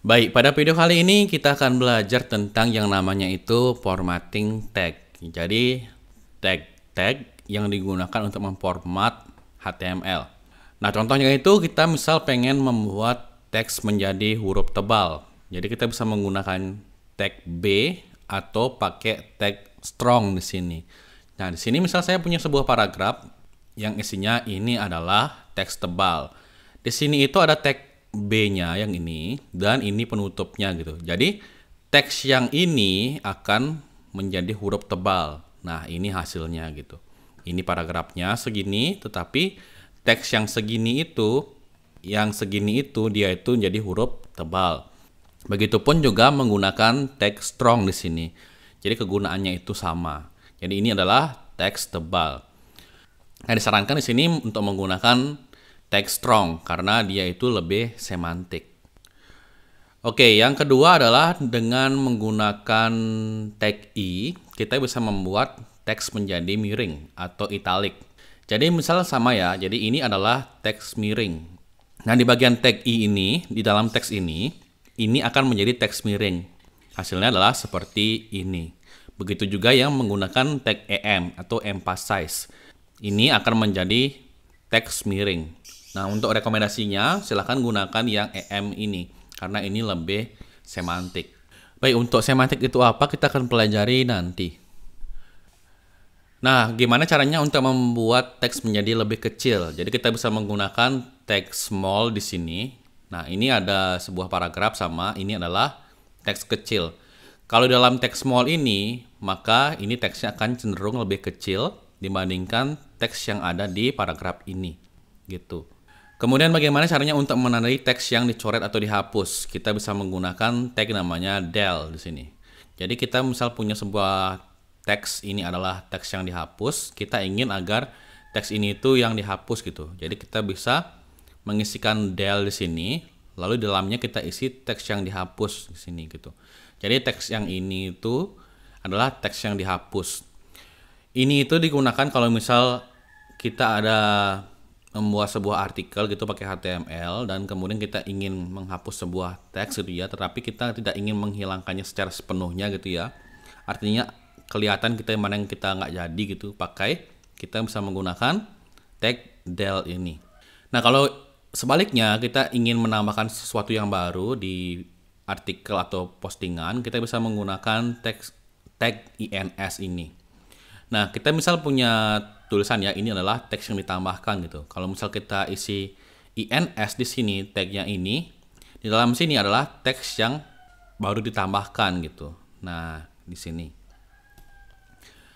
Baik, pada video kali ini kita akan belajar tentang yang namanya itu formatting tag. Jadi, tag yang digunakan untuk memformat HTML. Nah, contohnya itu kita misal pengen membuat teks menjadi huruf tebal. Jadi kita bisa menggunakan tag B atau pakai tag strong di sini. Nah, di sini misal saya punya sebuah paragraf yang isinya ini adalah teks tebal. Di sini itu ada tag B-nya yang ini dan ini penutupnya gitu. Jadi teks yang ini akan menjadi huruf tebal. Nah, ini hasilnya gitu. Ini paragrafnya segini, tetapi teks yang segini itu dia itu jadi huruf tebal. Begitupun juga menggunakan teks strong di sini. Jadi kegunaannya itu sama. Jadi ini adalah teks tebal. Nah, disarankan di sini untuk menggunakan tag strong karena dia itu lebih semantik. Oke, yang kedua adalah dengan menggunakan tag I, kita bisa membuat teks menjadi miring atau italic. Jadi misal sama ya, jadi ini adalah teks miring. Nah, di bagian tag I ini, di dalam teks ini akan menjadi teks miring. Hasilnya adalah seperti ini. Begitu juga yang menggunakan tag EM atau emphasize. Ini akan menjadi teks miring. Nah, untuk rekomendasinya silahkan gunakan yang EM ini karena ini lebih semantik. Baik, untuk semantik itu apa kita akan pelajari nanti. Nah, gimana caranya untuk membuat teks menjadi lebih kecil? Jadi kita bisa menggunakan teks small di sini. Nah, ini ada sebuah paragraf sama ini adalah teks kecil. Kalau dalam teks small ini, maka ini teksnya akan cenderung lebih kecil dibandingkan teks yang ada di paragraf ini. Gitu. Kemudian bagaimana caranya untuk menandai teks yang dicoret atau dihapus? Kita bisa menggunakan tag namanya del di sini. Jadi kita misal punya sebuah teks, ini adalah teks yang dihapus, kita ingin agar teks ini itu yang dihapus gitu. Jadi kita bisa mengisikan del di sini, lalu di dalamnya kita isi teks yang dihapus di sini gitu. Jadi teks yang ini itu adalah teks yang dihapus. Ini itu digunakan kalau misal kita ada membuat sebuah artikel gitu pakai HTML dan kemudian kita ingin menghapus sebuah teks gitu ya, tetapi kita tidak ingin menghilangkannya secara sepenuhnya gitu ya. Artinya kelihatan kita mana yang kita nggak jadi gitu pakai, kita bisa menggunakan tag del ini. Nah, kalau sebaliknya kita ingin menambahkan sesuatu yang baru di artikel atau postingan, kita bisa menggunakan tag ins ini. Nah, kita misal punya tulisan ya, ini adalah teks yang ditambahkan gitu. Kalau misal kita isi ins di sini, tagnya ini, di dalam sini adalah teks yang baru ditambahkan gitu. Nah, di sini.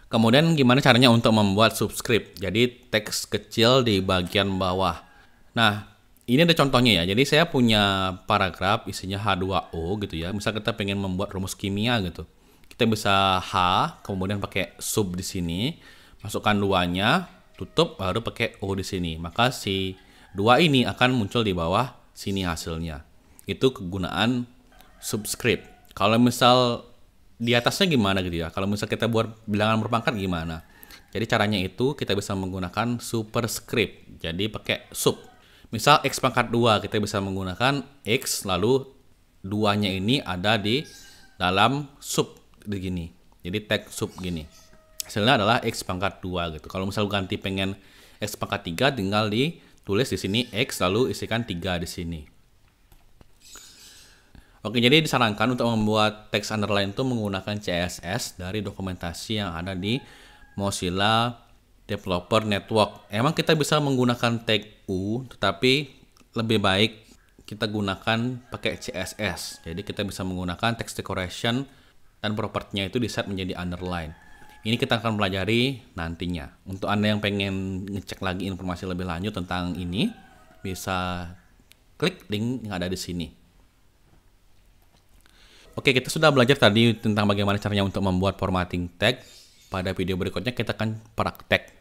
Kemudian gimana caranya untuk membuat subscript? Jadi teks kecil di bagian bawah. Nah, ini ada contohnya ya. Jadi saya punya paragraf isinya H2O gitu ya. Misal kita pengen membuat rumus kimia gitu. Kita bisa H, kemudian pakai sub di sini, masukkan 2-nya, tutup, baru pakai O di sini. Maka si 2 ini akan muncul di bawah sini hasilnya. Itu kegunaan subscript. Kalau misal di atasnya gimana gitu ya? Kalau misal kita buat bilangan berpangkat gimana? Jadi caranya itu kita bisa menggunakan superscript. Jadi pakai sub. Misal X pangkat 2, kita bisa menggunakan X, lalu 2-nya ini ada di dalam sub begini. Jadi tag sub gini. Hasilnya adalah X pangkat 2 gitu. Kalau misal ganti pengen X pangkat 3, tinggal ditulis di sini X lalu isikan 3 di sini. Oke, jadi disarankan untuk membuat teks underline itu menggunakan CSS dari dokumentasi yang ada di Mozilla Developer Network. Emang kita bisa menggunakan tag U, tetapi lebih baik kita gunakan pakai CSS. Jadi kita bisa menggunakan text decoration dan propertinya itu di set menjadi underline. Ini kita akan pelajari nantinya. Untuk Anda yang pengen ngecek lagi informasi lebih lanjut tentang ini, bisa klik link yang ada di sini. Oke, kita sudah belajar tadi tentang bagaimana caranya untuk membuat formatting tag. Pada video berikutnya kita akan praktek